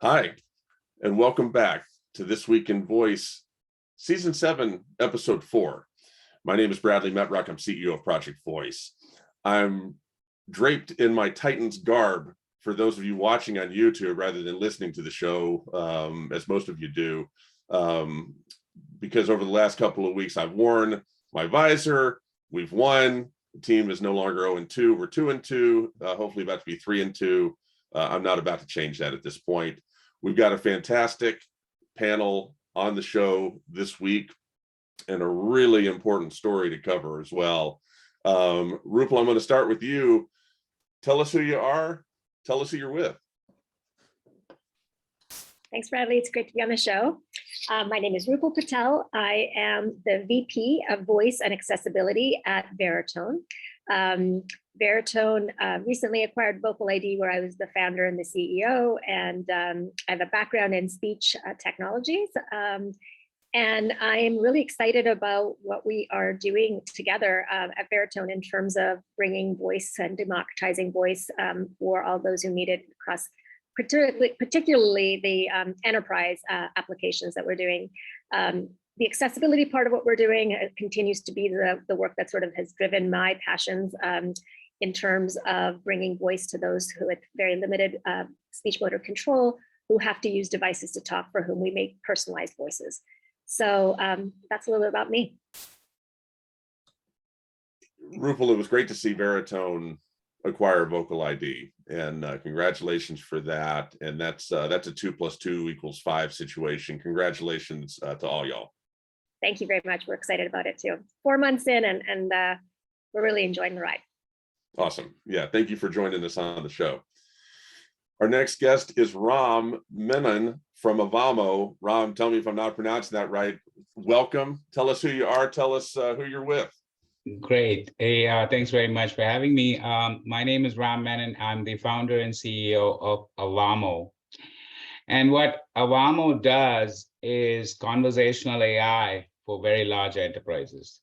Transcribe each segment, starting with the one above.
Hi, and welcome back to This Week in Voice, Season 7, Episode 4. My name is Bradley Metrock. I'm CEO of Project Voice. I'm draped in my Titans garb for those of you watching on YouTube rather than listening to the show, as most of you do, because over the last couple of weeks, I've worn my visor. We've won. The team is no longer 0-2. We're 2-2, hopefully about to be 3-2. I'm not about to change that at this point. We've got a fantastic panel on the show this week and a really important story to cover as well. Rupal, I'm going to start with you. Tell us who you are. Tell us who you're with. Thanks, Bradley. It's great to be on the show. My name is Rupal Patel. I am the VP of Voice and Accessibility at Veritone. Veritone recently acquired Vocal ID, where I was the founder and the CEO, and I have a background in speech technologies. And I'm really excited about what we are doing together at Veritone in terms of bringing voice and democratizing voice for all those who need it across particularly the enterprise applications that we're doing. The accessibility part of what we're doing continues to be the work that sort of has driven my passions in terms of bringing voice to those who have very limited speech motor control, who have to use devices to talk, for whom we make personalized voices. So that's a little bit about me. Rupal, it was great to see Veritone acquire Vocal ID, and congratulations for that. And that's a 2 + 2 = 5 situation. Congratulations to all y'all. Thank you very much. We're excited about it too. 4 months in, and we're really enjoying the ride. Awesome. Yeah, thank you for joining us on the show. Our next guest is Ram Menon from Avamo. Ram, tell me if I'm not pronouncing that right. Welcome. Tell us who you are. Tell us who you're with. Great. Hey, thanks very much for having me. My name is Ram Menon. I'm the founder and CEO of Avamo. And what Avamo does is conversational AI for very large enterprises.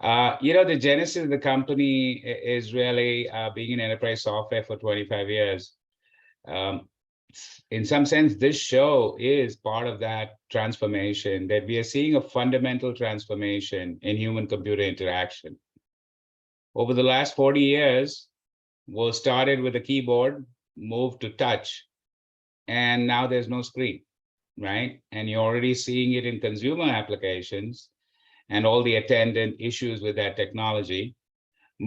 The genesis of the company is really being in enterprise software for 25 years. In some sense, this show is part of that transformation, that we are seeing a fundamental transformation in human-computer interaction. Over the last 40 years, we started with a keyboard, moved to touch, and now there's no screen, right? And you're already seeing it in consumer applications and all the attendant issues with that technology.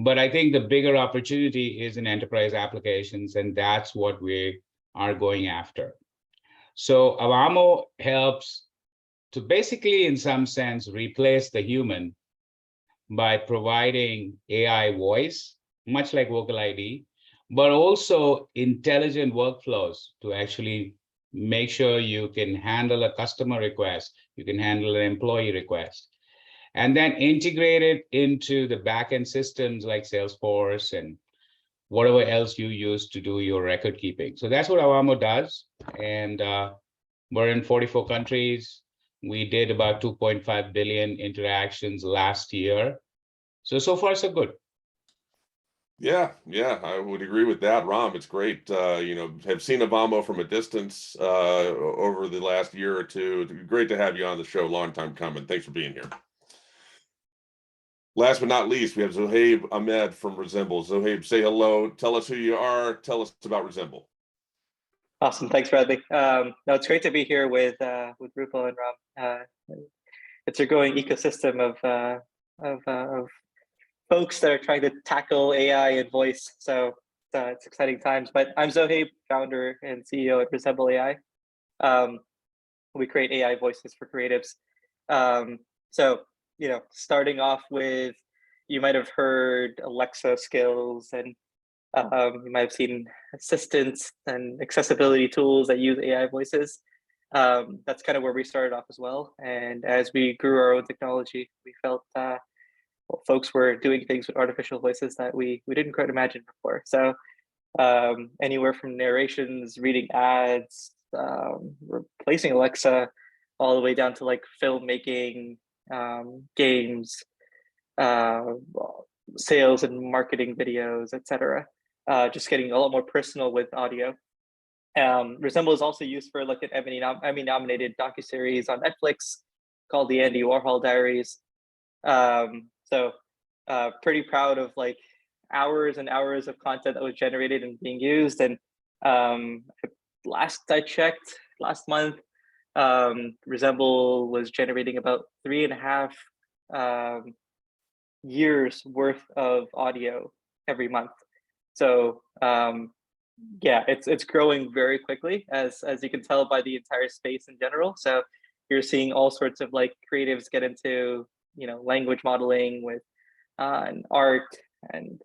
But I think the bigger opportunity is in enterprise applications, and that's what we are going after. So Avamo helps to basically, in some sense, replace the human by providing AI voice, much like Vocal ID, but also intelligent workflows to actually make sure you can handle a customer request, you can handle an employee request, and then integrate it into the backend systems like Salesforce and whatever else you use to do your record keeping. So that's what Avamo does. And we're in 44 countries. We did about 2.5 billion interactions last year. So far, so good. Yeah, I would agree with that, Ram. It's great. Have seen Avamo from a distance over the last year or two. It's great to have you on the show. Long time coming. Thanks for being here. Last but not least, we have Zohaib Ahmed from Resemble. Zohaib, say hello. Tell us who you are. Tell us about Resemble. Awesome. Thanks, Bradley. No, it's great to be here with Rupal and Ram. It's a growing ecosystem of folks that are trying to tackle AI and voice. So it's exciting times. But I'm Zohaib, founder and CEO at Resemble AI. We create AI voices for creatives. Starting off with, you might have heard Alexa skills, and you might have seen assistants and accessibility tools that use AI voices. That's kind of where we started off as well. And as we grew our own technology, we felt folks were doing things with artificial voices that we didn't quite imagine before. So anywhere from narrations, reading ads, replacing Alexa, all the way down to like filmmaking, games, sales and marketing videos, etc. Just getting a lot more personal with audio. Resemble is also used for like an Emmy nominated docuseries on Netflix called The Andy Warhol Diaries. So pretty proud of like hours and hours of content that was generated and being used. And last I checked, last month, Resemble was generating about 3.5 years worth of audio every month. So yeah, it's growing very quickly, as you can tell by the entire space in general. So you're seeing all sorts of like creatives get into, you know, language modeling with and art and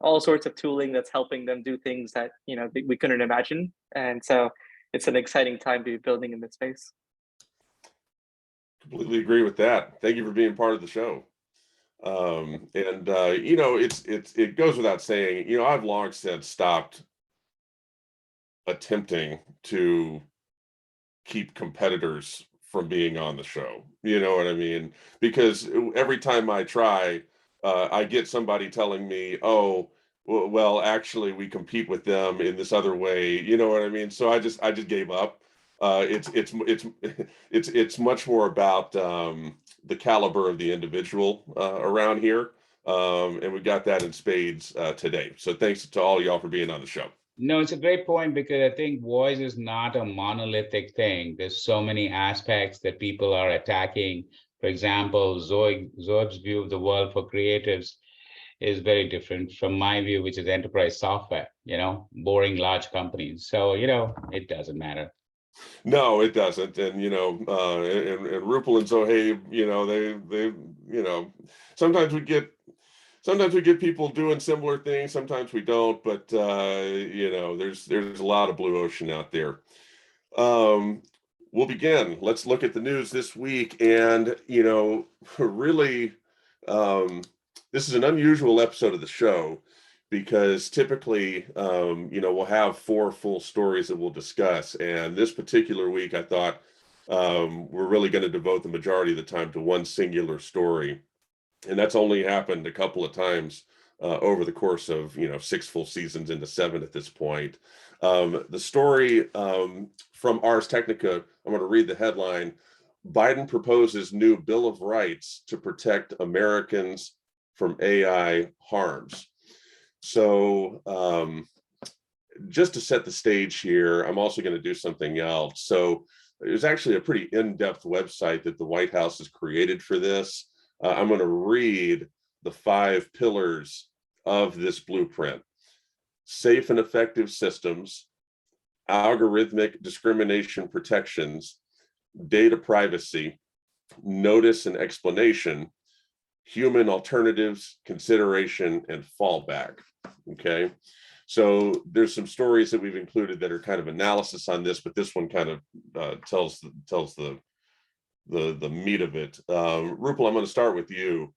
all sorts of tooling that's helping them do things that, you know, we couldn't imagine. And so it's an exciting time to be building in this space. Completely agree with that. Thank you for being part of the show. You know, it goes without saying, you know, I've long since stopped attempting to keep competitors from being on the show. You know what I mean? Because every time I try, I get somebody telling me, "Oh, well, actually, we compete with them in this other way." You know what I mean? So I just gave up. It's much more about the caliber of the individual around here, and we got that in spades today. So thanks to all y'all for being on the show. No, it's a great point because I think voice is not a monolithic thing. There's so many aspects that people are attacking. For example, Zoeb's view of the world for creatives is very different from my view, which is enterprise software, you know, boring large companies. So, you know, it doesn't matter. No, it doesn't. And you know, and Rupal and Zohaib, you know, they you know, sometimes we get people doing similar things, sometimes we don't, but you know, there's a lot of blue ocean out there. We'll begin. Let's look at the news this week. And you know, really, this is an unusual episode of the show because typically, you know, we'll have 4 full stories that we'll discuss. And this particular week, I thought we're really going to devote the majority of the time to one singular story. And that's only happened a couple of times over the course of, you know, 6 full seasons into 7 at this point. The story from Ars Technica, I'm going to read the headline. Biden proposes new Bill of Rights to protect Americans from AI harms. So just to set the stage here, I'm also going to do something else. So there's actually a pretty in-depth website that the White House has created for this. I'm going to read the 5 pillars of this blueprint: safe and effective systems, algorithmic discrimination protections, data privacy, notice and explanation, human alternatives, consideration, and fallback. Okay. So there's some stories that we've included that are kind of analysis on this, but this one kind of tells the meat of it. Rupal, I'm going to start with you.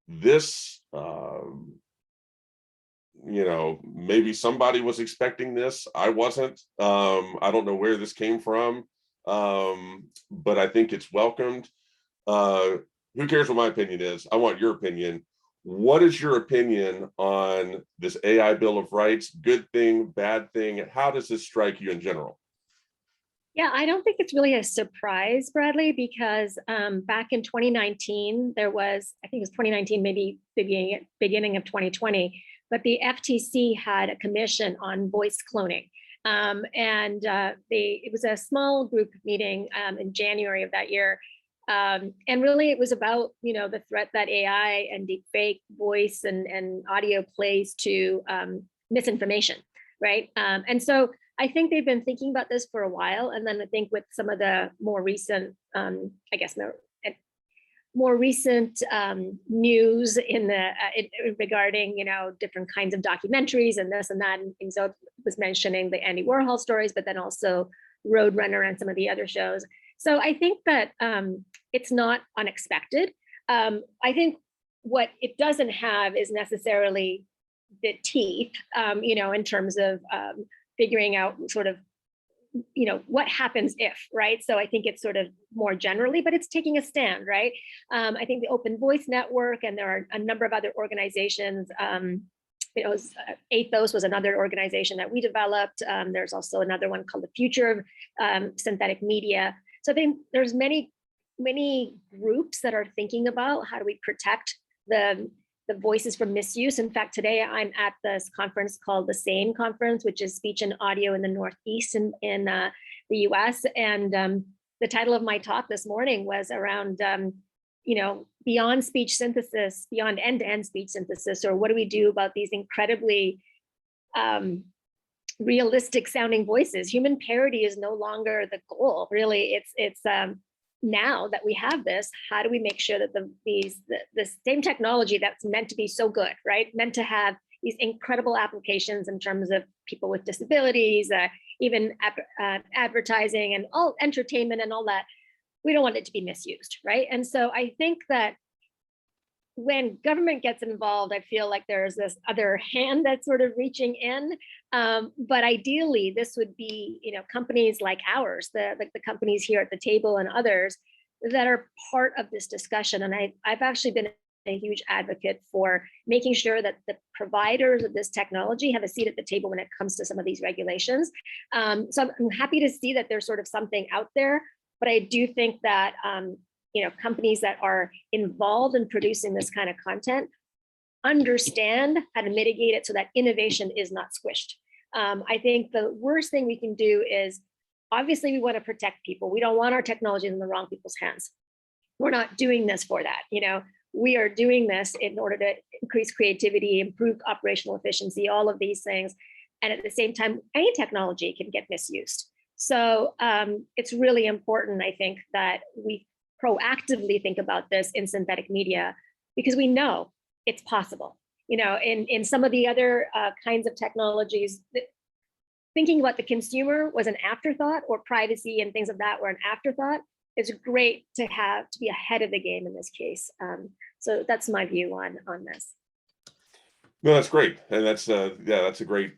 This, you know, maybe somebody was expecting this. I wasn't. I don't know where this came from, but I think it's welcomed. Who cares what my opinion is? I want your opinion. What is your opinion on this AI Bill of Rights? Good thing, bad thing? How does this strike you in general? Yeah, I don't think it's really a surprise, Bradley, because back in 2019, there was, I think it was 2019, maybe beginning of 2020, but the FTC had a commission on voice cloning. It was a small group meeting in January of that year. And really it was about, you know, the threat that AI and deepfake voice and audio plays to misinformation, right? And so I think they've been thinking about this for a while. And then I think with some of the more recent, news in the regarding, you know, different kinds of documentaries and this and that, and so was mentioning the Andy Warhol stories, but then also Roadrunner and some of the other shows. So I think that it's not unexpected. I think what it doesn't have is necessarily the teeth, you know, in terms of figuring out sort of, you know, what happens if, right? So I think it's sort of more generally, but it's taking a stand, right? I think the Open Voice Network, and there are a number of other organizations Athos was another organization that we developed. There's also another one called the Future of Synthetic Media. So I think there's many groups that are thinking about how do we protect the voices from misuse. In fact, today I'm at this conference called the SAME conference, which is speech and audio in the Northeast in the US. And the title of my talk this morning was around, beyond speech synthesis, beyond end-to-end speech synthesis, or what do we do about these incredibly realistic sounding voices? Human parity is no longer the goal, really. It's now that we have this, how do we make sure that the same technology that's meant to be so good, right? Meant to have these incredible applications in terms of people with disabilities, even advertising and all entertainment and all that, we don't want it to be misused, right? And so I think that when government gets involved, I feel like there's this other hand that's sort of reaching in. But ideally, this would be, companies like ours, the companies here at the table and others that are part of this discussion. And I've actually been a huge advocate for making sure that the providers of this technology have a seat at the table when it comes to some of these regulations. So I'm happy to see that there's sort of something out there, but I do think that companies that are involved in producing this kind of content understand how to mitigate it so that innovation is not squished. I think the worst thing we can do is, obviously we want to protect people. We don't want our technology in the wrong people's hands. We're not doing this for that. We are doing this in order to increase creativity, improve operational efficiency, all of these things. And at the same time, any technology can get misused. So it's really important, I think, that we proactively think about this in synthetic media, because we know it's possible. In some of the other kinds of technologies, thinking about the consumer was an afterthought, or privacy and things of that were an afterthought. It's great to be ahead of the game in this case. So that's my view on this. No, that's great. And that's a great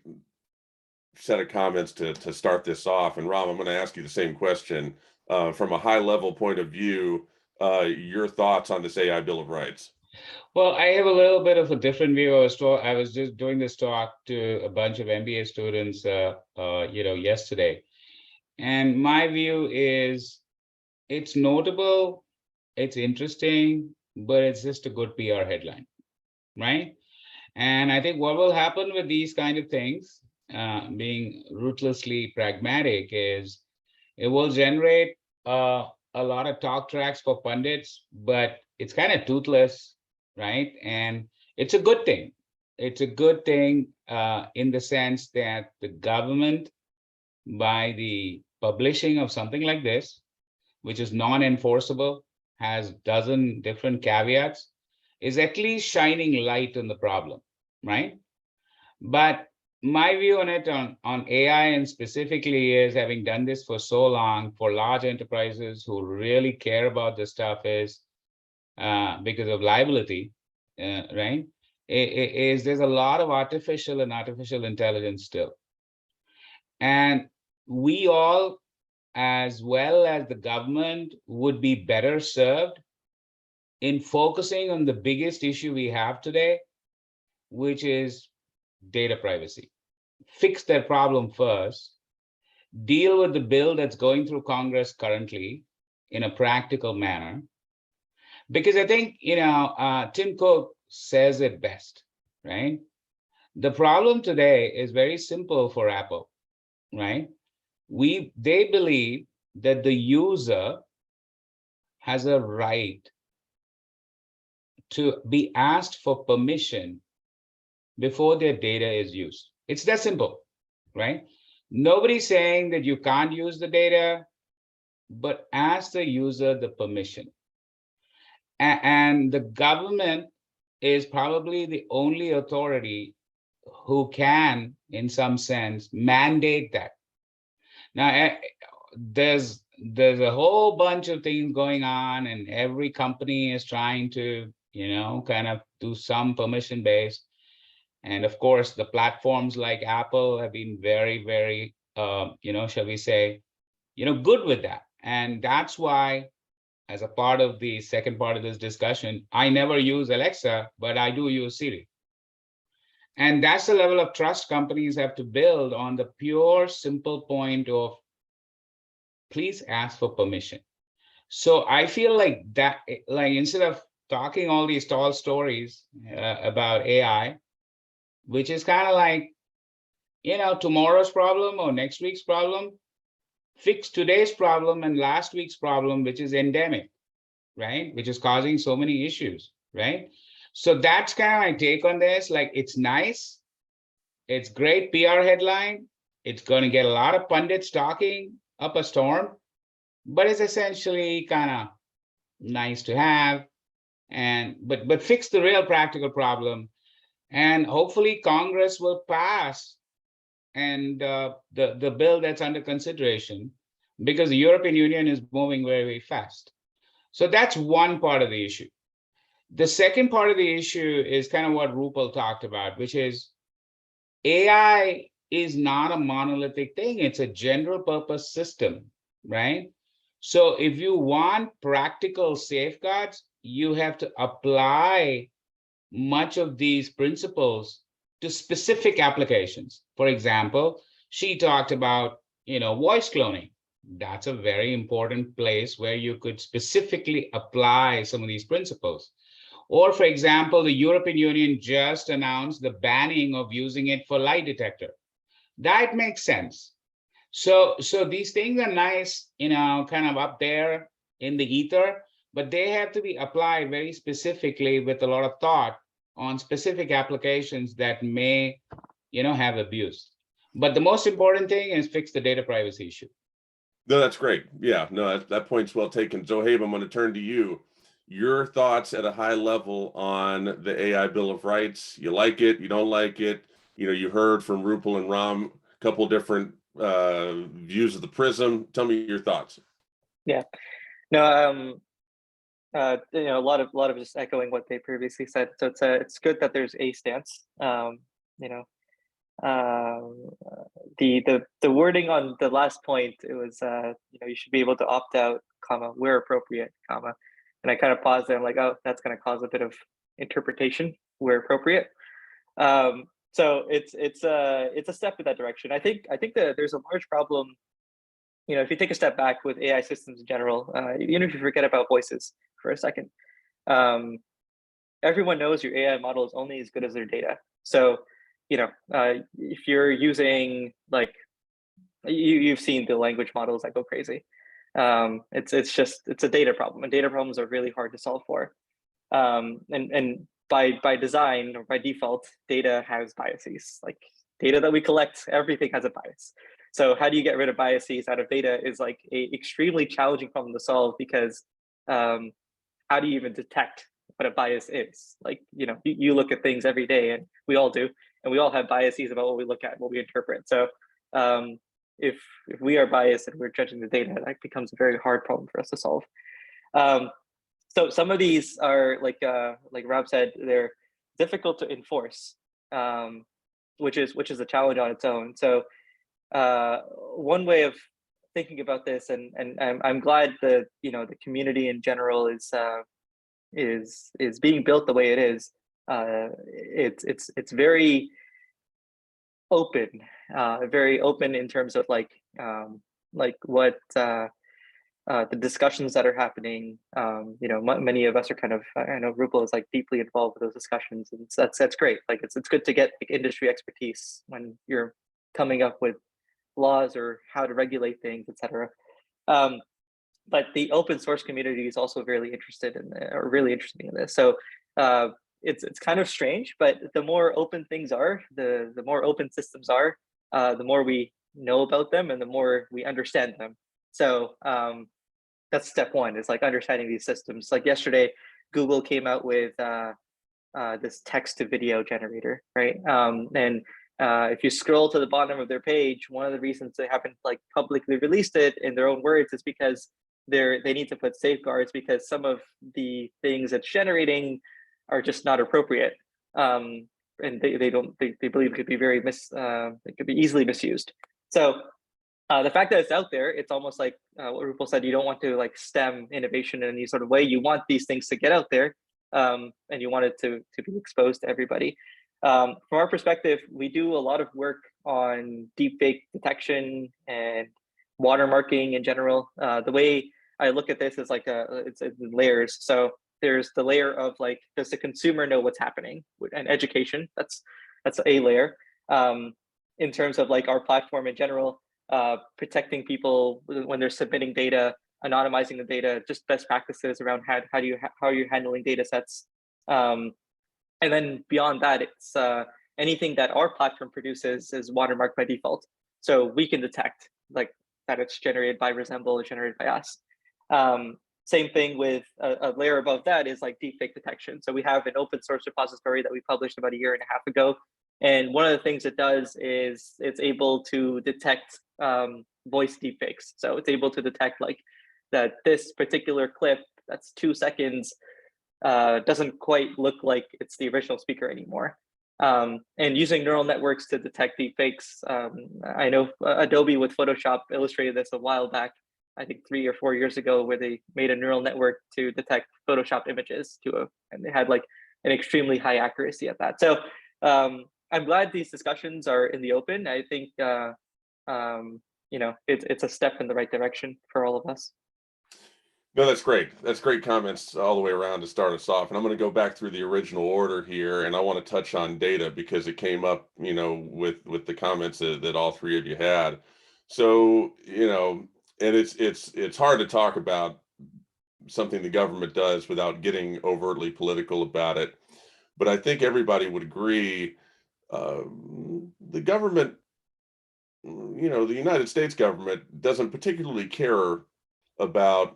set of comments to start this off. And Ram, I'm going to ask you the same question from a high level point of view, your thoughts on this AI Bill of Rights. Well, I have a little bit of a different view. I was just doing this talk to a bunch of MBA students, yesterday. And my view is, it's notable, it's interesting, but it's just a good PR headline, right? And I think what will happen with these kind of things, being ruthlessly pragmatic, is it will generate a lot of talk tracks for pundits, but it's kind of toothless, right? And it's a good thing. It's a good thing in the sense that the government, by the publishing of something like this, which is non-enforceable, has dozen different caveats, is at least shining light on the problem, right? But my view on it, on AI and specifically, is, having done this for so long, for large enterprises who really care about this stuff, is because of liability, right? There's a lot of artificial intelligence still. And we all, as well as the government, would be better served in focusing on the biggest issue we have today, which is data privacy. Fix that problem first, deal with the bill that's going through Congress currently in a practical manner. Because I think, Tim Cook says it best, right? The problem today is very simple for Apple, right? They believe that the user has a right to be asked for permission before their data is used. It's that simple, right? Nobody's saying that you can't use the data, but ask the user the permission. And the government is probably the only authority who can, in some sense, mandate that. Now, there's a whole bunch of things going on, and every company is trying to, kind of do some permission based. And of course, the platforms like Apple have been very, very, shall we say, good with that. And that's why, as a part of the second part of this discussion, I never use Alexa, but I do use Siri. And that's the level of trust companies have to build on the pure, simple point of please ask for permission. So I feel like that, like instead of talking all these tall stories about AI, which is kind of like, tomorrow's problem or next week's problem, fix today's problem and last week's problem, which is endemic, right? Which is causing so many issues, right? So that's kind of my take on this. Like, it's nice. It's great PR headline. It's going to get a lot of pundits talking up a storm, but it's essentially kind of nice to have. And but fix the real practical problem. And hopefully Congress will pass and the bill that's under consideration, because the European Union is moving very, very fast. So that's one part of the issue. The second part of the issue is kind of what Rupal talked about, which is AI is not a monolithic thing. It's a general purpose system, right? So if you want practical safeguards, you have to apply much of these principles to specific applications. For example, she talked about, voice cloning. That's a very important place where you could specifically apply some of these principles. Or, for example, the European Union just announced the banning of using it for lie detector. That makes sense. So these things are nice, kind of up there in the ether, but they have to be applied very specifically with a lot of thought on specific applications that may, have abuse. But the most important thing is fix the data privacy issue. No, that's great. Yeah, no, that point's well taken. Zohaib, I'm going to turn to you. Your thoughts at a high level on the AI Bill of Rights. You like it, you don't like it. You heard from Rupal and Ram a couple different views of the prism. Tell me your thoughts. Yeah, no, a lot of just echoing what they previously said. So it's good that there's a stance. The wording on the last point, it was you should be able to opt out, comma, where appropriate, comma. And I kind of paused there. I'm like, oh, that's going to cause a bit of interpretation where appropriate. So it's a step in that direction. I think that there's a large problem. If you take a step back with AI systems in general, even if you forget about voices for a second, everyone knows your AI model is only as good as their data. So, if you're using, like, you've seen the language models that go crazy. It's a data problem, and data problems are really hard to solve for. And by design or by default, data has biases. Like, data that we collect, everything has a bias. So how do you get rid of biases out of data is like a extremely challenging problem to solve, because how do you even detect what a bias is? Like, you look at things every day, and we all do, and we all have biases about what we look at, what we interpret. So if we are biased and we're judging the data, that becomes a very hard problem for us to solve. So some of these are like Rob said, they're difficult to enforce, which is a challenge on its own. So one way of thinking about this, and I'm glad that the community in general is being built the way it is. It's very open, in terms of like what the discussions that are happening. Many of us are kind of, I know Rupal is like deeply involved with those discussions, and that's great. Like, it's good to get industry expertise when you're coming up with laws or how to regulate things, etc. But the open source community is also really interested in this. So it's kind of strange, but the more open things are, the more open systems are, the more we know about them and the more we understand them. So that's step one, is like understanding these systems. Like yesterday, Google came out with this text to video generator, right? And if you scroll to the bottom of their page, one of the reasons they haven't like publicly released it in their own words is because they need to put safeguards, because some of the things it's generating are just not appropriate, and they believe it could be it could be easily misused. So the fact that it's out there, it's almost like what Rupal said. You don't want to like stem innovation in any sort of way. You want these things to get out there, and you want it to be exposed to everybody. From our perspective, we do a lot of work on deepfake detection and watermarking in general. The way I look at this is like it's layers. So there's the layer of like, does the consumer know what's happening? And education, that's a layer. In terms of like our platform in general, protecting people when they're submitting data, anonymizing the data, just best practices around how are you handling data sets. And then beyond that, it's anything that our platform produces is watermarked by default. So we can detect like that it's generated by Resemble or generated by us. Same thing with a layer above that is like deepfake detection. So we have an open source repository that we published about 1.5 years ago. And one of the things it does is it's able to detect voice deepfakes. So it's able to detect like that this particular clip that's 2 seconds doesn't quite look like it's the original speaker anymore. And using neural networks to detect deepfakes. I know Adobe with Photoshop illustrated this a while back, I think 3 or 4 years ago, where they made a neural network to detect Photoshop images and they had like an extremely high accuracy at that. So I'm glad these discussions are in the open. I think it's a step in the right direction for all of us. No, that's great. That's great comments all the way around to start us off. And I'm going to go back through the original order here, and I want to touch on data because it came up, with the comments that all three of you had. So, and it's hard to talk about something the government does without getting overtly political about it. But I think everybody would agree, the government, the United States government doesn't particularly care about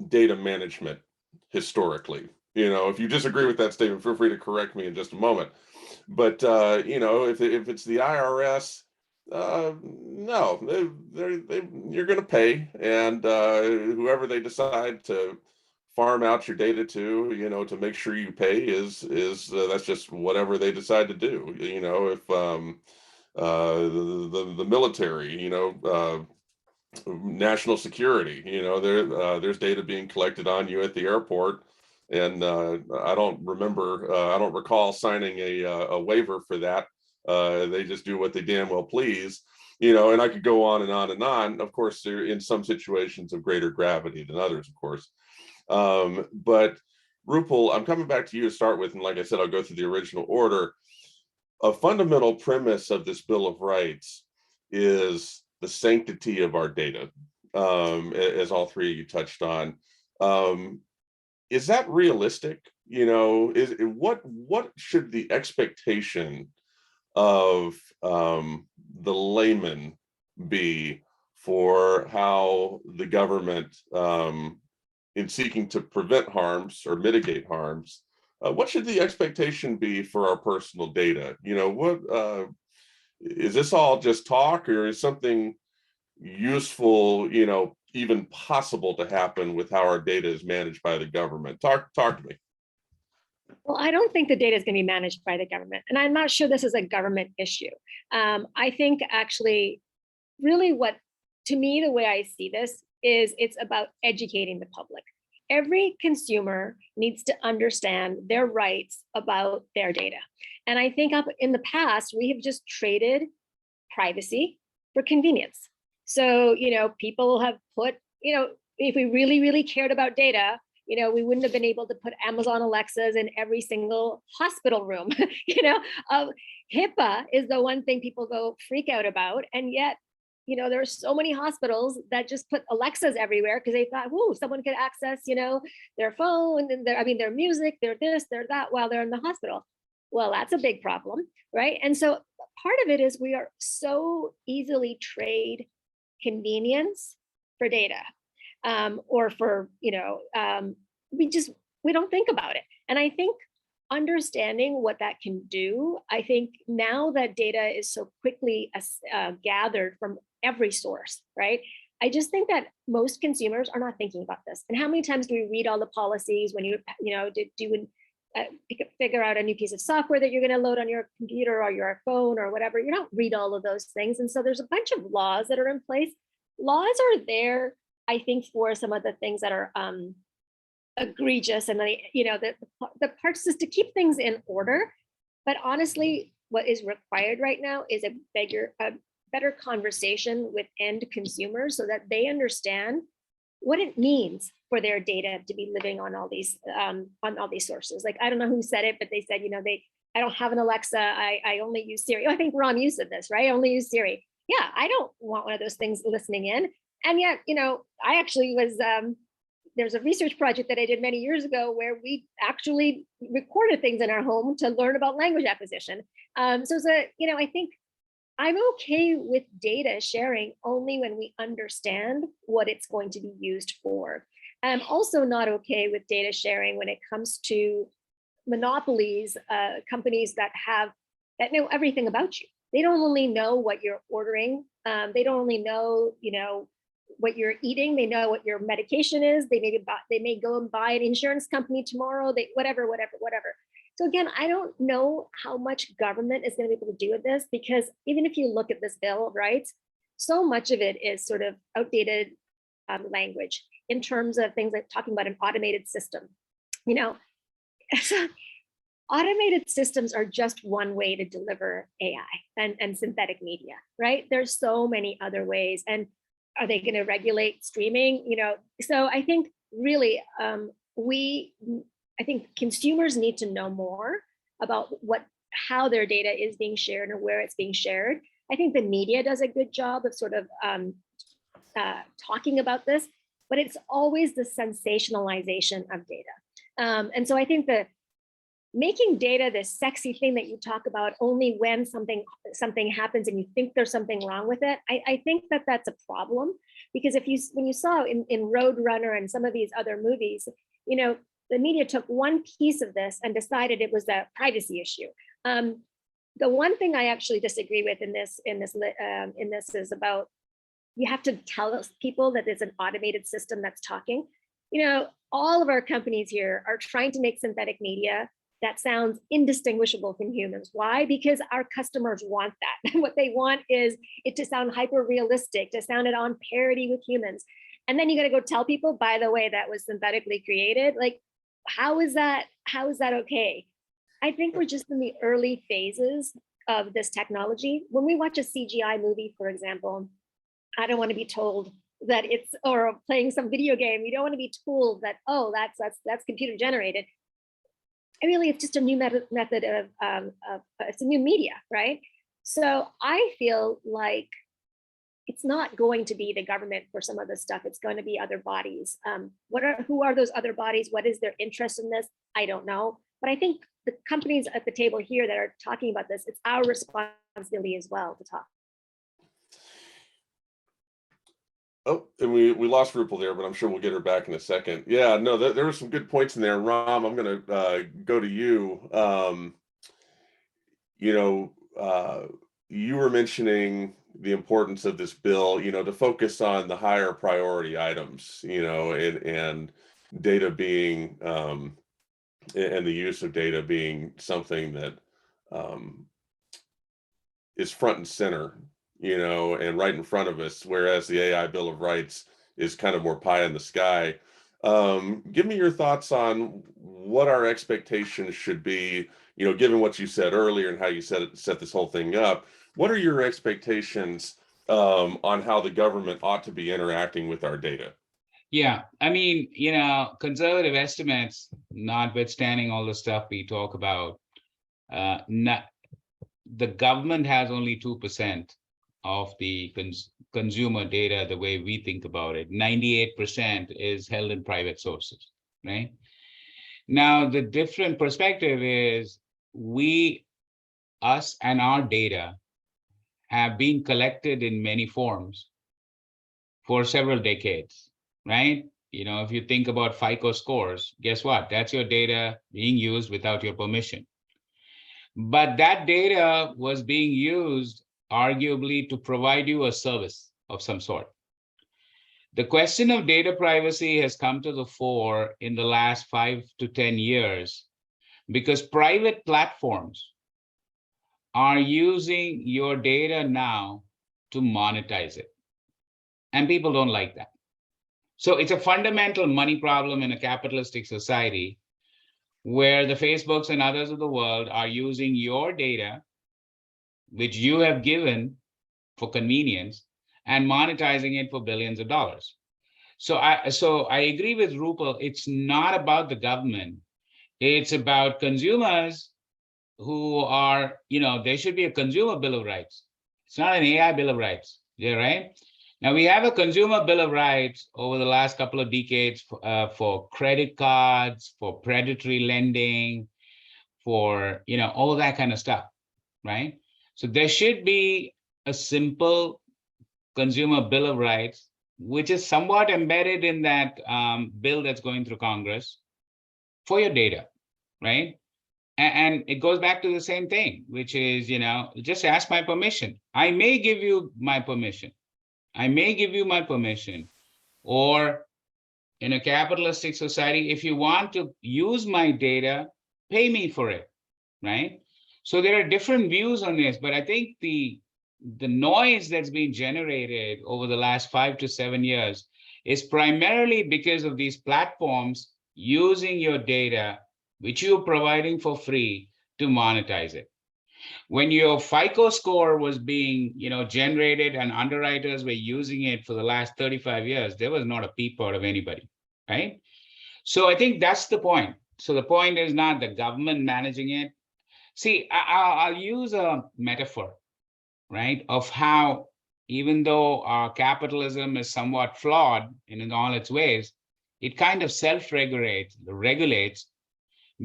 data management historically. If you disagree with that statement, feel free to correct me in just a moment. But if it's the IRS, no, you're going to pay, and whoever they decide to farm out your data to, to make sure you pay is that's just whatever they decide to do. If the military, national security, there's data being collected on you at the airport, and I don't recall signing a waiver for that. They just do what they damn well please, and I could go on and on and on. Of course, there in some situations of greater gravity than others, of course. But Rupal, I'm coming back to you to start with, and like I said, I'll go through the original order. A fundamental premise of this Bill of Rights is the sanctity of our data, as all three of you touched on. Is that realistic? What should the expectation of the layman be for how the government, in seeking to prevent harms or mitigate harms, what should the expectation be for our personal data? What is this all just talk, or is something useful, even possible to happen with how our data is managed by the government? Talk to me. Well, I don't think the data is going to be managed by the government, and I'm not sure this is a government issue. I think actually, really to me, the way I see this is it's about educating the public. Every consumer needs to understand their rights about their data. And I think up in the past, we have just traded privacy for convenience. So, people have put, if we really, really cared about data, we wouldn't have been able to put Amazon Alexas in every single hospital room. HIPAA is the one thing people go freak out about. And yet, there are so many hospitals that just put Alexas everywhere because they thought, whoa, someone could access, their phone and their music, their this, their that while they're in the hospital. Well, that's a big problem, right? And so part of it is we are so easily trade convenience for data, or for, we don't think about it. And I think understanding what that can do, I think now that data is so quickly gathered from every source, right? I just think that most consumers are not thinking about this. And how many times do we read all the policies when figure out a new piece of software that you're going to load on your computer or your phone or whatever? You don't read all of those things. And so there's a bunch of laws that are in place. Laws are there, I think, for some of the things that are egregious, and the parts is to keep things in order. But honestly, what is required right now is a better conversation with end consumers so that they understand what it means for their data to be living on all these sources. Like, I don't know who said it, but they said, I don't have an Alexa. I only use Siri. Oh, I think Ram, you said this, right? I only use Siri. Yeah, I don't want one of those things listening in. And yet, I actually was, there's a research project that I did many years ago where we actually recorded things in our home to learn about language acquisition. So I think I'm okay with data sharing only when we understand what it's going to be used for. I'm also not okay with data sharing when it comes to monopolies, companies that know everything about you. They don't only know what you're ordering. They don't only know, what you're eating. They know what your medication is. They may go and buy an insurance company tomorrow. Whatever. So again, I don't know how much government is going to be able to do with this, because even if you look at this Bill of Rights, so much of it is sort of outdated language in terms of things like talking about an automated system. Automated systems are just one way to deliver AI and synthetic media, right? There's so many other ways. And are they going to regulate streaming? So I think really I think consumers need to know more about how their data is being shared and where it's being shared. I think the media does a good job of sort of talking about this, but it's always the sensationalization of data. And so I think that making data this sexy thing that you talk about only when something happens and you think there's something wrong with it, I think that that's a problem. Because when you saw in Roadrunner and some of these other movies, the media took one piece of this and decided it was a privacy issue. The one thing I actually disagree with in this is about, you have to tell people that it's an automated system that's talking. All of our companies here are trying to make synthetic media that sounds indistinguishable from humans. Why? Because our customers want that. What they want is it to sound hyper realistic, to sound it on parity with humans. And then you got to go tell people, by the way, that was synthetically created. Like, how is that okay? I think we're just in the early phases of this technology. When we watch a CGI movie, for example, I don't want to be told that or playing some video game, you don't want to be told that, oh, that's computer generated. Really, it's just a new method of it's a new media, right? So I feel like it's not going to be the government for some of this stuff. It's going to be other bodies. Who are those other bodies? What is their interest in this? I don't know. But I think the companies at the table here that are talking about this, it's our responsibility as well to talk. Oh, and we lost Rupal there, but I'm sure we'll get her back in a second. Yeah, no, there were some good points in there. Ram, I'm going to go to you. You were mentioning the importance of this bill, to focus on the higher priority items, and data being, and the use of data being something that is front and center, and right in front of us, whereas the AI Bill of Rights is kind of more pie in the sky. Give me your thoughts on what our expectations should be, given what you said earlier and how you set this whole thing up. What are your expectations on how the government ought to be interacting with our data? Yeah, I mean, conservative estimates, notwithstanding all the stuff we talk about, the government has only 2% of the consumer data the way we think about it. 98% is held in private sources, right? Now, the different perspective is us and our data have been collected in many forms for several decades, right? If you think about FICO scores, guess what? That's your data being used without your permission. But that data was being used arguably to provide you a service of some sort. The question of data privacy has come to the fore in the last 5 to 10 years because private platforms are using your data now to monetize it. And people don't like that. So it's a fundamental money problem in a capitalistic society where the Facebooks and others of the world are using your data, which you have given for convenience, and monetizing it for billions of dollars. So I agree with Rupal. It's not about the government. It's about consumers who are, there should be a consumer bill of rights. It's not an AI bill of rights. Yeah, right? Now we have a consumer bill of rights over the last couple of decades for credit cards, for predatory lending, for, all that kind of stuff, right? So there should be a simple consumer bill of rights, which is somewhat embedded in that bill that's going through Congress for your data, right? And it goes back to the same thing, which is, just ask my permission. I may give you my permission. Or in a capitalistic society, if you want to use my data, pay me for it, right? So there are different views on this, but I think the noise that's been generated over the last 5 to 7 years is primarily because of these platforms using your data, which you're providing for free, to monetize it. When your FICO score was being, generated and underwriters were using it for the last 35 years, there was not a peep out of anybody, right? So I think that's the point. So the point is not the government managing it. See, I'll use a metaphor, right, of how, even though our capitalism is somewhat flawed in all its ways, it kind of self-regulates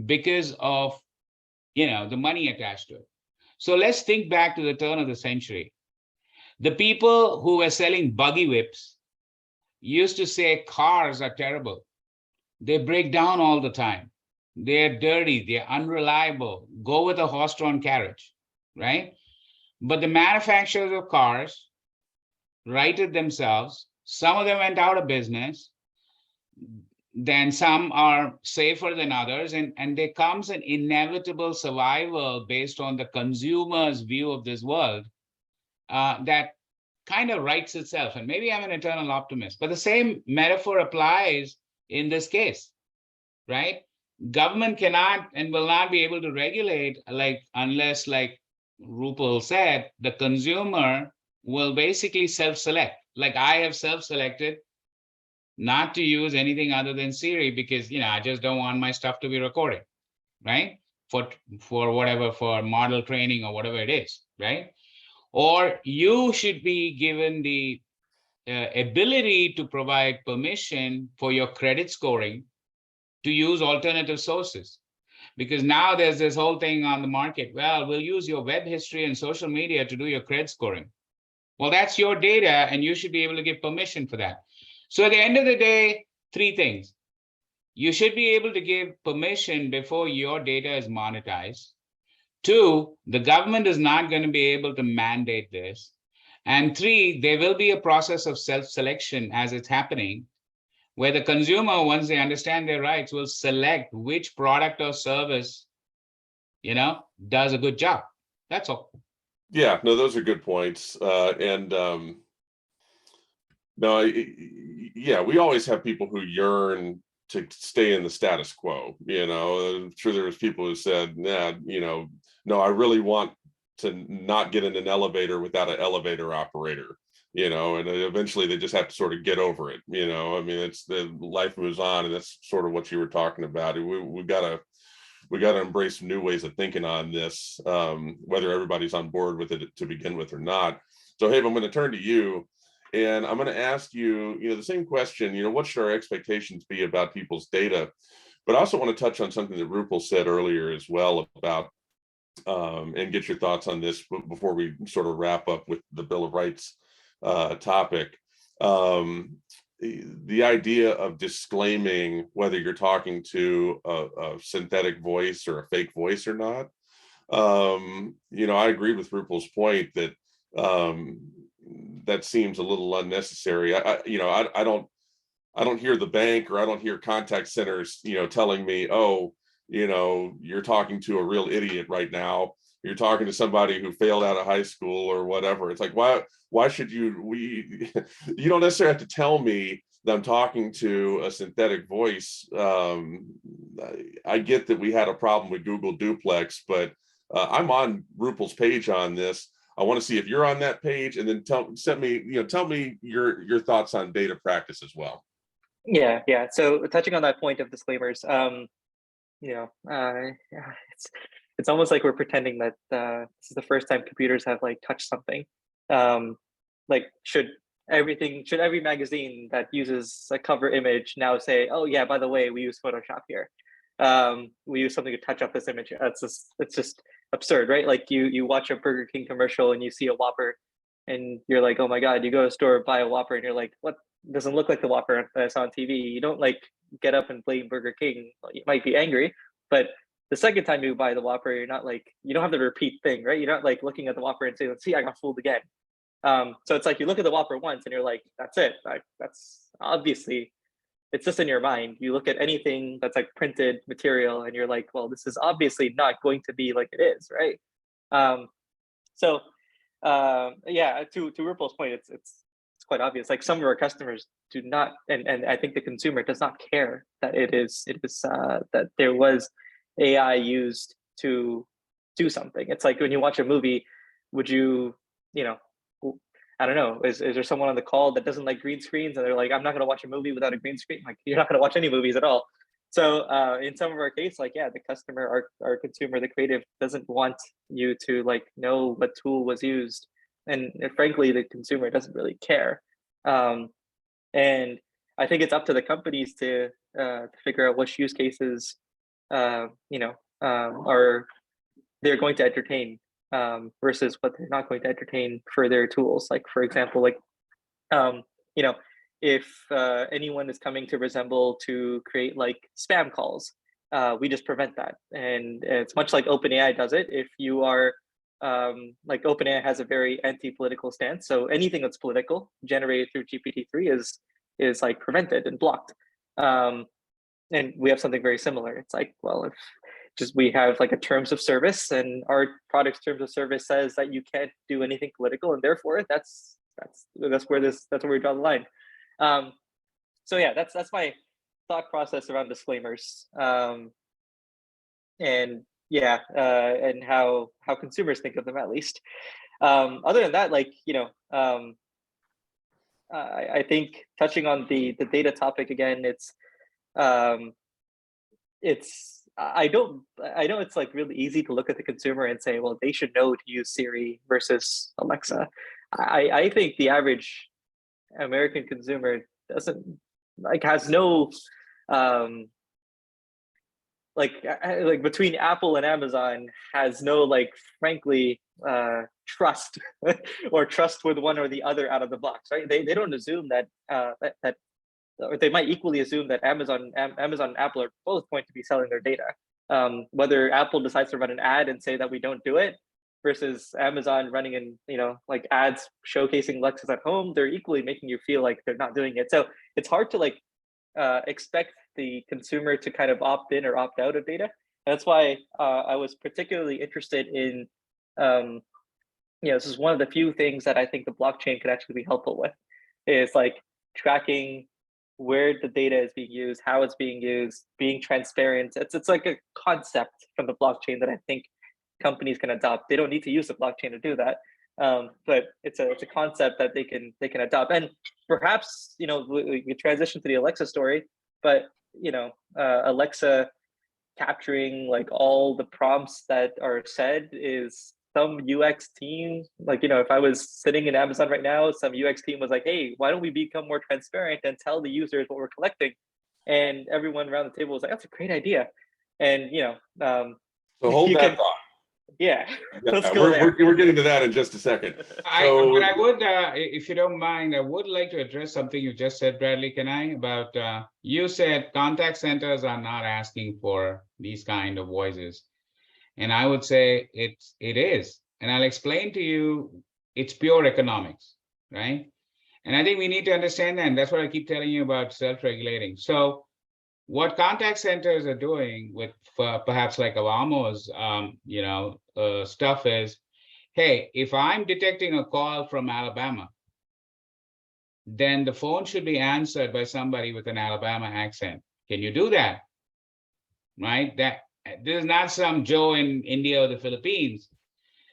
because of, the money attached to it. So let's think back to the turn of the century. The people who were selling buggy whips used to say cars are terrible. They break down all the time. They're dirty, they're unreliable. Go with a horse-drawn carriage, right? But the manufacturers of cars righted themselves. Some of them went out of business. Then some are safer than others. And there comes an inevitable survival based on the consumer's view of this world that kind of rights itself. And maybe I'm an eternal optimist, but the same metaphor applies in this case, right? Government cannot and will not be able to regulate, unless, like Rupal said, the consumer will basically self-select. Like I have self-selected not to use anything other than Siri because, I just don't want my stuff to be recorded, right? For whatever, for model training or whatever it is, right? Or you should be given the ability to provide permission for your credit scoring to use alternative sources. Because now there's this whole thing on the market. Well, we'll use your web history and social media to do your credit scoring. Well, that's your data, and you should be able to give permission for that. So at the end of the day, 3 things. You should be able to give permission before your data is monetized. 2, the government is not going to be able to mandate this. And 3, there will be a process of self-selection as it's happening, where the consumer, once they understand their rights, will select which product or service, does a good job. That's all. Yeah, no, those are good points. No, yeah, we always have people who yearn to stay in the status quo. I'm sure there's people who said, nah, no, I really want to not get in an elevator without an elevator operator, and eventually they just have to sort of get over it. I mean, it's the life moves on, and that's sort of what you were talking about. We gotta embrace new ways of thinking on this, whether everybody's on board with it to begin with or not. So, Habe, I'm going to turn to you. And I'm going to ask you, the same question, what should our expectations be about people's data? But I also want to touch on something that Rupal said earlier as well about, and get your thoughts on this before we sort of wrap up with the Bill of Rights topic. The idea of disclaiming whether you're talking to a synthetic voice or a fake voice or not. I agree with Rupal's point that that seems a little unnecessary. I don't hear the bank, or I don't hear contact centers, telling me, oh, you're talking to a real idiot right now. You're talking to somebody who failed out of high school or whatever. It's like, why should you don't necessarily have to tell me, I'm talking to a synthetic voice. I get that we had a problem with Google Duplex, but I'm on Rupal's page on this. I want to see if you're on that page, and then tell me your thoughts on data practice as well. Yeah. So touching on that point of disclaimers, it's almost like we're pretending that this is the first time computers have like touched something. Like should every magazine that uses a cover image now say, oh yeah, by the way, we use Photoshop here. We use something to touch up this image. It's just absurd, right? Like you watch a Burger King commercial and you see a Whopper and you're like, oh my God, you go to a store, buy a Whopper and you're like, what? Doesn't look like the Whopper that I saw on TV. You don't like get up and blame Burger King. You might be angry, but the second time you buy the Whopper, you're not like, you don't have the repeat thing, right? You're not like looking at the Whopper and saying, let's see, I got fooled again. So it's like you look at the Whopper once and you're like, that's it. That's obviously, it's just in your mind. You look at anything that's like printed material and you're like, well, this is obviously not going to be like it is, right? Yeah, to Rupal's point, it's quite obvious. Like some of our customers do not, and I think the consumer does not care that it is that there was AI used to do something. It's like when you watch a movie, would you I don't know, is there someone on the call that doesn't like green screens and they're like, I'm not going to watch a movie without a green screen? Like you're not going to watch any movies at all. So in some of our case, like, yeah, the customer, our consumer, the creative doesn't want you to like know what tool was used. And frankly, the consumer doesn't really care. And I think it's up to the companies to figure out which use cases, are they're going to entertain versus what they're not going to entertain for their tools. Like, for example, like, if anyone is coming to Resemble to create like spam calls, we just prevent that. And it's much like OpenAI does it. If you are like OpenAI has a very anti-political stance, so anything that's political generated through GPT-3 is like prevented and blocked. And we have something very similar. It's like, well, if just we have like a terms of service, and our product's terms of service says that you can't do anything political, and therefore that's where we draw the line. So yeah, that's my thought process around disclaimers. And yeah, and how consumers think of them, at least. Other than that, like, I think touching on the data topic again, I know it's like really easy to look at the consumer and say, well, they should know to use Siri versus Alexa. I think the average American consumer has no like between Apple and Amazon has no, like, frankly, trust or trust with one or the other out of the box, right? They don't assume that or they might equally assume that Amazon and Apple are both going to be selling their data. Whether Apple decides to run an ad and say that we don't do it versus Amazon running in, like ads showcasing Lexus at home, they're equally making you feel like they're not doing it. So it's hard to like expect the consumer to kind of opt in or opt out of data. And that's why I was particularly interested in, this is one of the few things that I think the blockchain could actually be helpful with, is like tracking where the data is being used, how it's being used, being transparent. It's like a concept from the blockchain that I think companies can adopt. They don't need to use the blockchain to do that, but it's a concept that they can adopt. And perhaps we transition to the Alexa story, but Alexa capturing like all the prompts that are said is some UX team, like, if I was sitting in Amazon right now, some UX team was like, hey, why don't we become more transparent and tell the users what we're collecting? And everyone around the table was like, that's a great idea. And, so hold that thought. Yeah, let's go there. We're getting to that in just a second. I would, if you don't mind, I would like to address something you just said, Bradley. Can I? About you said contact centers are not asking for these kind of voices. And I would say it is. And I'll explain to you, it's pure economics, right? And I think we need to understand that. And that's what I keep telling you about self-regulating. So what contact centers are doing with perhaps like Avamo's, stuff is, hey, if I'm detecting a call from Alabama, then the phone should be answered by somebody with an Alabama accent. Can you do that? Right? This is not some Joe in India or the Philippines.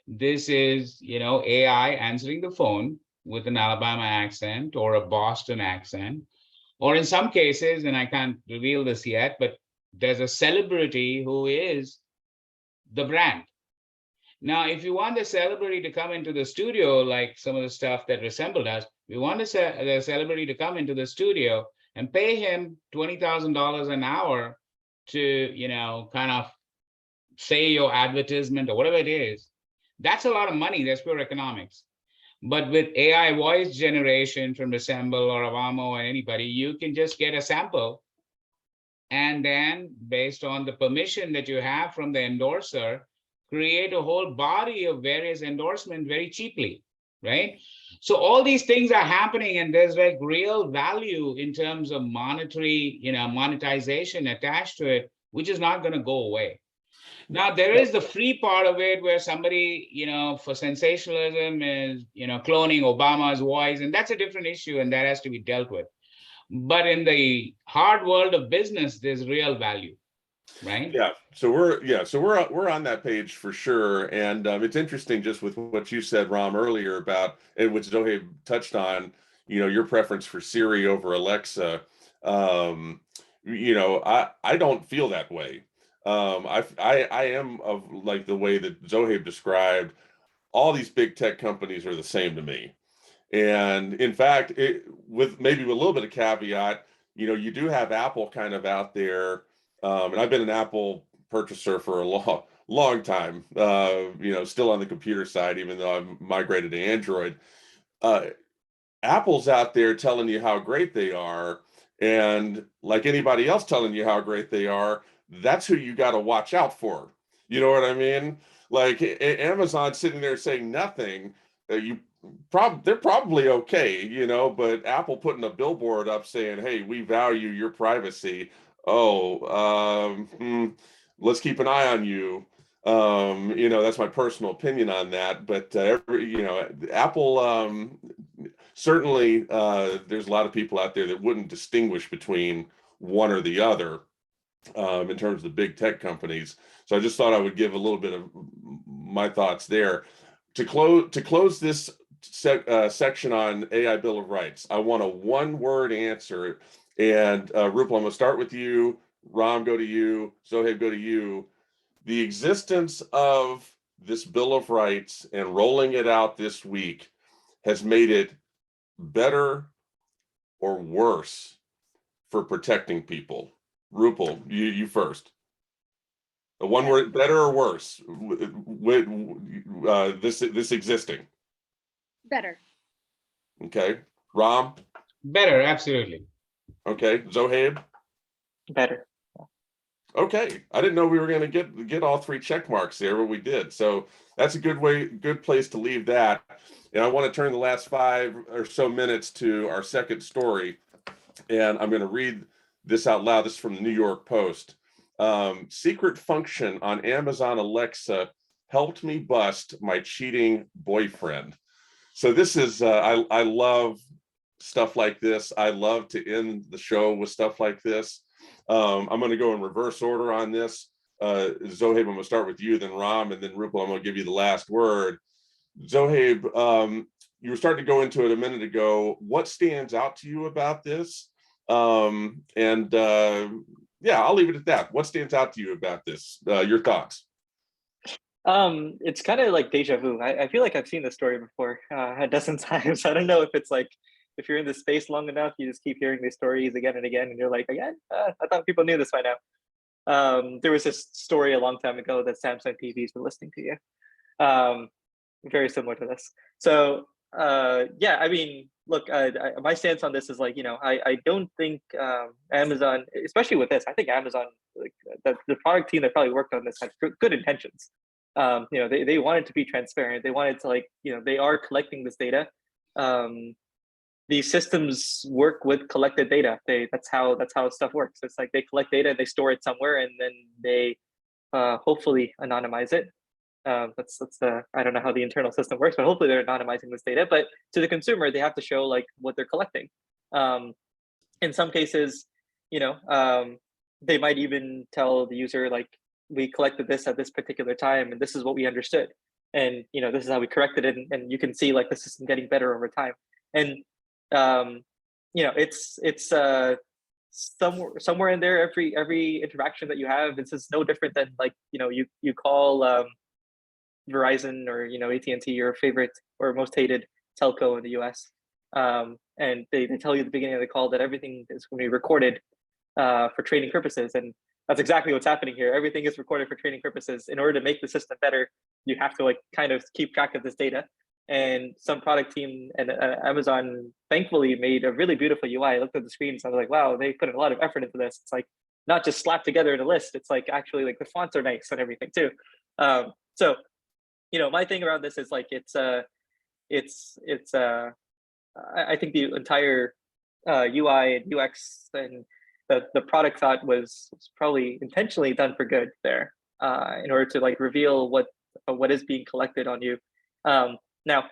This is, AI answering the phone with an Alabama accent or a Boston accent, or in some cases, and I can't reveal this yet, but there's a celebrity who is the brand. Now, if you want the celebrity to come into the studio, like some of the stuff that Resemble does, we want the celebrity to come into the studio and pay him $20,000 an hour to, kind of say your advertisement or whatever it is. That's a lot of money. That's pure economics. But with AI voice generation from Resemble or Avamo or anybody, you can just get a sample. And then based on the permission that you have from the endorser, create a whole body of various endorsements very cheaply, right? So all these things are happening, and there's like real value in terms of monetary, monetization attached to it, which is not going to go away. Now, there is the free part of it where somebody, for sensationalism is, cloning Obama's voice, and that's a different issue, and that has to be dealt with. But in the hard world of business, there's real value, right? Yeah. So we're on that page for sure. And it's interesting just with what you said, Ram, earlier about, and which Zohaib touched on, your preference for Siri over Alexa. I don't feel that way. I am of like the way that Zohaib described. All these big tech companies are the same to me. And in fact, with a little bit of caveat, you do have Apple kind of out there. And I've been an Apple purchaser for a long time, still on the computer side, even though I've migrated to Android. Apple's out there telling you how great they are. And like anybody else telling you how great they are, that's who you got to watch out for. You know what I mean? Like Amazon sitting there saying nothing, they're probably okay, but Apple putting a billboard up saying, hey, we value your privacy. Let's keep an eye on you. That's my personal opinion on that. But Apple, certainly there's a lot of people out there that wouldn't distinguish between one or the other in terms of the big tech companies. So I just thought I would give a little bit of my thoughts there. To close this section on AI Bill of Rights, I want a one-word answer. And Rupal, I'm going to start with you. Ram, go to you. Zohaib, go to you. The existence of this Bill of Rights and rolling it out this week has made it better or worse for protecting people. Rupal, you first. A one word, better or worse with this existing? Better. Okay. Ram? Better, absolutely. Okay. Zohaib? Better. Okay. I didn't know we were going to get all three check marks there, but we did. So that's a good place to leave that. And I want to turn the last 5 or so minutes to our second story. And I'm going to read this out loud. This is from the New York Post. Secret function on Amazon Alexa helped me bust my cheating boyfriend. So this is, I love stuff like this. I love to end the show with stuff like this. I'm going to go in reverse order on this. Zohaib, I'm going to start with you, then Ram, and then Rupal, I'm going to give you the last word. Zohaib, you were starting to go into it a minute ago. What stands out to you about this? Yeah, I'll leave it at that. What stands out to you about this? Your thoughts? It's kind of like deja vu. I feel like I've seen this story before a dozen times. I don't know if it's like, if you're in the space long enough, you just keep hearing these stories again and again, and you're like, again, I thought people knew this by now. There was this story a long time ago that Samsung TVs were listening to you. Very similar to this. So yeah, I mean, look, my stance on this is like, I don't think Amazon, especially with this, I think Amazon, like the product team that probably worked on this had good intentions. They wanted to be transparent. They wanted to, like, they are collecting this data. These systems work with collected data. That's how stuff works. It's like they collect data, they store it somewhere, and then they hopefully anonymize it. That's I don't know how the internal system works, but hopefully they're anonymizing this data. But to the consumer, they have to show like what they're collecting. In some cases, they might even tell the user like, we collected this at this particular time, and this is what we understood, and this is how we corrected it, and you can see like the system getting better over time. And it's somewhere in there, every interaction that you have, this is no different than like you call Verizon or AT&T, your favorite or most hated telco in the US, and they tell you at the beginning of the call that everything is going to be recorded for training purposes, and that's exactly what's happening here. Everything is recorded for training purposes. In order to make the system better, you have to like kind of keep track of this data. And some product team and Amazon thankfully made a really beautiful UI. I looked at the screens, I was like, wow, they put a lot of effort into this. It's like not just slapped together in a list. It's like actually like the fonts are nice and everything too. So my thing around this is like I think the entire UI and UX and the product thought was probably intentionally done for good there, in order to like reveal what is being collected on you. Now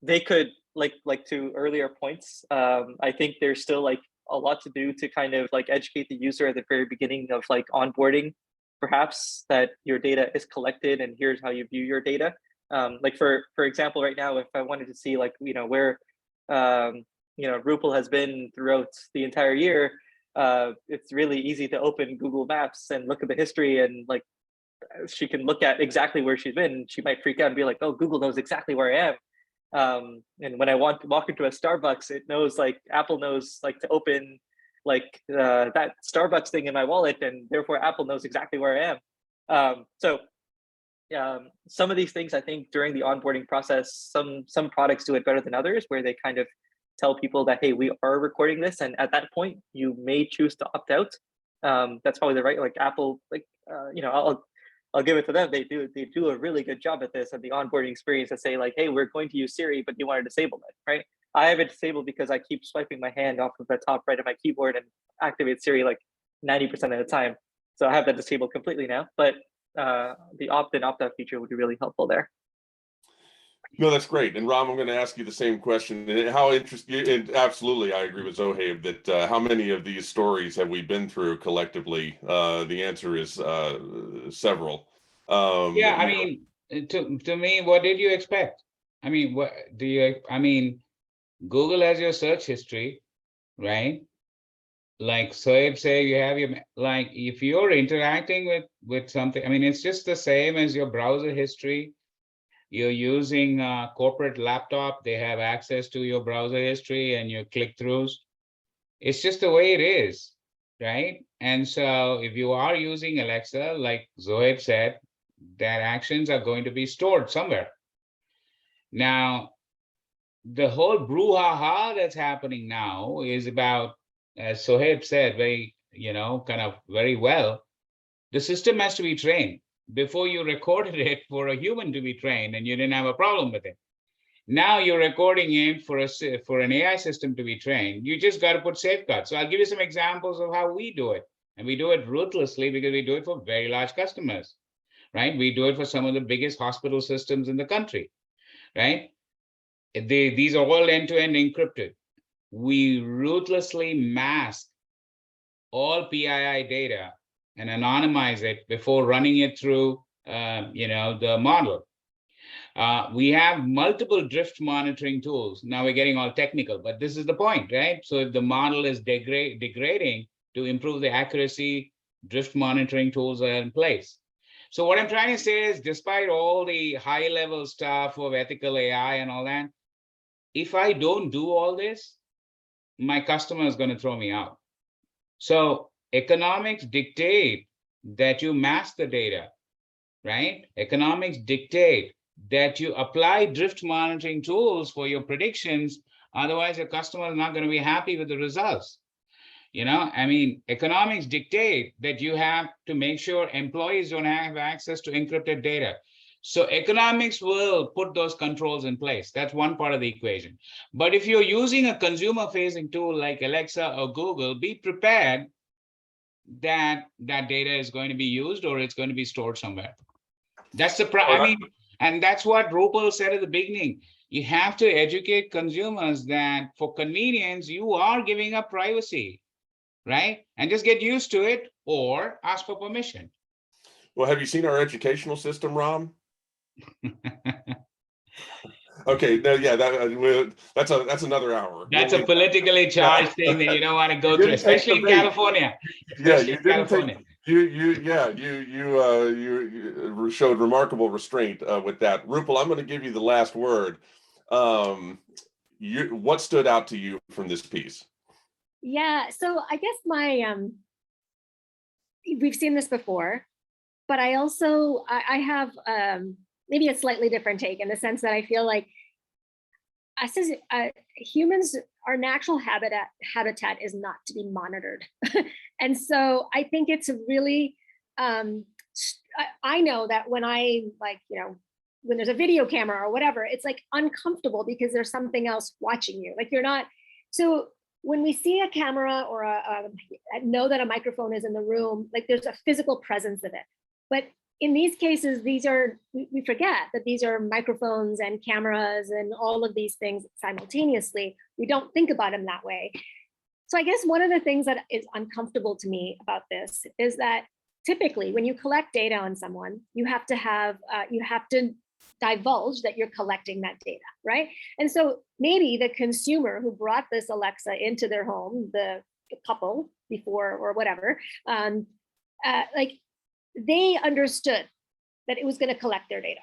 they could like to earlier points, I think there's still like a lot to do to kind of like educate the user at the very beginning of like onboarding, perhaps, that your data is collected and here's how you view your data. Like for example, right now, if I wanted to see like where Rupal has been throughout the entire year, it's really easy to open Google Maps and look at the history, and like she can look at exactly where she's been. She might freak out and be like, oh, Google knows exactly where I am. And when I want to walk into a Starbucks, it knows, like Apple knows, like to open like that Starbucks thing in my wallet, and therefore Apple knows exactly where I am. So some of these things, I think during the onboarding process, some products do it better than others, where they kind of tell people that, hey, we are recording this, and at that point you may choose to opt out. That's probably the right, like Apple, like I'll give it to them. They do a really good job at this, at the onboarding experience, to say like, hey, we're going to use Siri, but you want to disable it, right? I have it disabled because I keep swiping my hand off of the top right of my keyboard and activate Siri like 90% of the time. So I have that disabled completely now, but the opt-in, opt-out feature would be really helpful there. No, that's great. And Ram, I'm going to ask you the same question. And how interesting, and absolutely, I agree with Zohaib that how many of these stories have we been through collectively? The answer is several. Yeah, I mean, to me, what did you expect? I mean, what do you, I mean, Google has your search history, right? Like Zohaib say, you have your, like, if you're interacting with something, I mean, it's just the same as your browser history. You're using a corporate laptop, they have access to your browser history and your click-throughs. It's just the way it is, right? And so if you are using Alexa, like Zohaib said, that actions are going to be stored somewhere. Now, the whole brouhaha that's happening now is about, as Zohaib said, very, kind of very well, the system has to be trained. Before you recorded it for a human to be trained and you didn't have a problem with it. Now you're recording it for an AI system to be trained. You just got to put safeguards. So I'll give you some examples of how we do it. And we do it ruthlessly because we do it for very large customers, right? We do it for some of the biggest hospital systems in the country, right? These are all end-to-end encrypted. We ruthlessly mask all PII data and anonymize it before running it through, the model. We have multiple drift monitoring tools. Now we're getting all technical, but this is the point, right? So if the model is degrading, to improve the accuracy, drift monitoring tools are in place. So what I'm trying to say is, despite all the high-level stuff of ethical AI and all that, if I don't do all this, my customer is going to throw me out. So economics dictate that you mask the data, right? Economics dictate that you apply drift monitoring tools for your predictions. Otherwise, your customer is not going to be happy with the results. I mean, economics dictate that you have to make sure employees don't have access to encrypted data. So economics will put those controls in place. That's one part of the equation. But if you're using a consumer-facing tool like Alexa or Google, be prepared that data is going to be used or it's going to be stored somewhere. That's the I mean, and that's what Rupal said at the beginning. You have to educate consumers that for convenience, you are giving up privacy, right? And just get used to it or ask for permission. Well, have you seen our educational system, Ram? Okay, no, yeah, that's another hour. That's a politically charged thing that you don't want to go through, especially in California. Yeah, Especially you in didn't California. you showed remarkable restraint with that. Rupal, I'm going to give you the last word. What stood out to you from this piece? Yeah, so I guess we've seen this before, but I also I have maybe a slightly different take in the sense that I feel like us as humans, our natural habitat is not to be monitored. And so I think it's really, I know that when I when there's a video camera or whatever, it's like uncomfortable because there's something else watching you. Like you're not, so when we see a camera or know that a microphone is in the room, like there's a physical presence of it. But in these cases, we forget that these are microphones and cameras and all of these things simultaneously. We don't think about them that way. So I guess one of the things that is uncomfortable to me about this is that typically when you collect data on someone, you have to divulge that you're collecting that data, right? And so maybe the consumer who brought this Alexa into their home, the couple before or whatever, they understood that it was going to collect their data.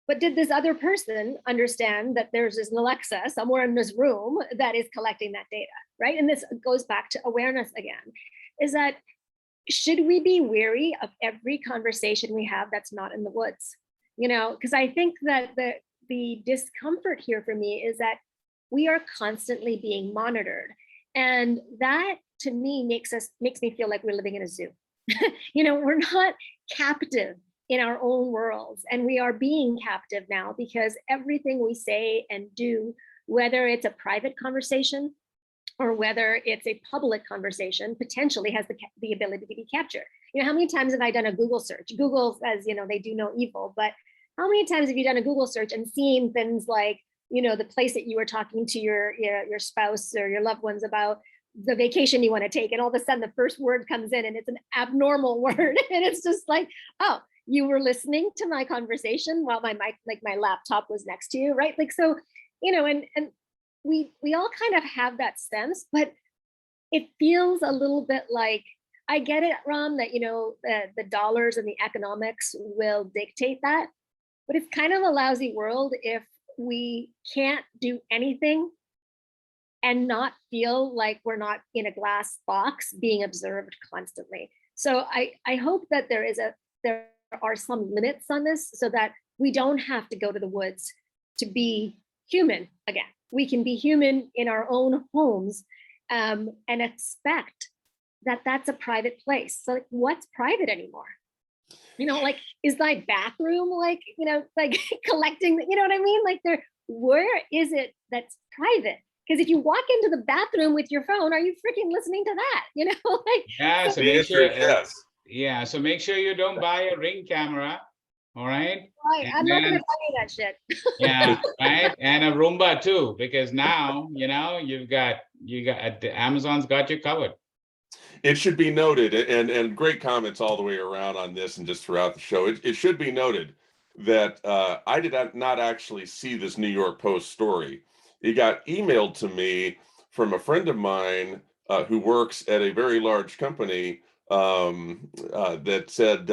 But did this other person understand that there's this Alexa somewhere in this room that is collecting that data, right? And this goes back to awareness again, is that should we be wary of every conversation we have that's not in the woods? Because I think that the discomfort here for me is that we are constantly being monitored. And that to me makes me feel like we're living in a zoo. We're not captive in our own worlds, and we are being captive now because everything we say and do, whether it's a private conversation or whether it's a public conversation, potentially has the ability to be captured. How many times have I done a Google search? Google says, they do no evil, but how many times have you done a Google search and seen things like, the place that you were talking to your spouse or your loved ones about, the vacation you want to take, and all of a sudden the first word comes in and it's an abnormal word, and it's just like, oh, you were listening to my conversation while my laptop was next to you, right? Like, so, and we all kind of have that sense, but it feels a little bit like, I get it, Ram, that the dollars and the economics will dictate that, but it's kind of a lousy world if we can't do anything and not feel like we're not in a glass box being observed constantly. So I hope that there are some limits on this so that we don't have to go to the woods to be human again. We can be human in our own homes and expect that that's a private place. So like, what's private anymore? Is thy bathroom collecting, what I mean? Like where is it that's private? Because if you walk into the bathroom with your phone, are you freaking listening to that? Yeah, so The make answer sure, is yes. yeah, so make sure you don't buy a Ring camera, all right? Right, I'm not going to buy you that shit. Yeah, right, and a Roomba too, because now you've got Amazon's got you covered. It should be noted, and great comments all the way around on this and just throughout the show. It should be noted that I did not actually see this New York Post story. It got emailed to me from a friend of mine who works at a very large company that said,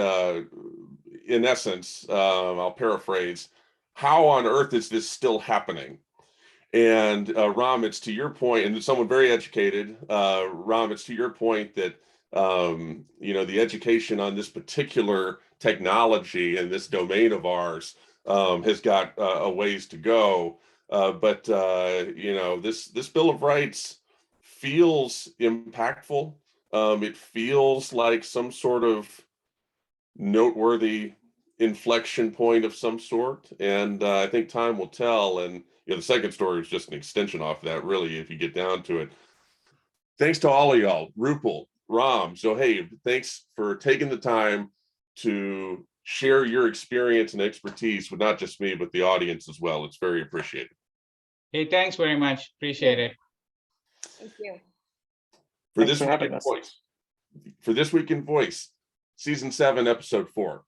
in essence, I'll paraphrase, how on earth is this still happening? And Ram, it's to your point, and someone very educated, Ram, it's to your point that, the education on this particular technology and this domain of ours has got a ways to go. But this Bill of Rights feels impactful. It feels like some sort of noteworthy inflection point of some sort, and I think time will tell. And the second story is just an extension off that, really, if you get down to it. Thanks to all of y'all, Rupal, Ram, Zohaib, thanks for taking the time to share your experience and expertise with not just me, but the audience as well. It's very appreciated. Hey, thanks very much. Appreciate it. Thank you. For Thanks this for week having in us. voice, for this week in voice, season 7, episode 4.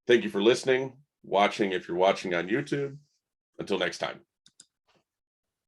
Thank you for listening, watching if you're watching on YouTube. Until next time.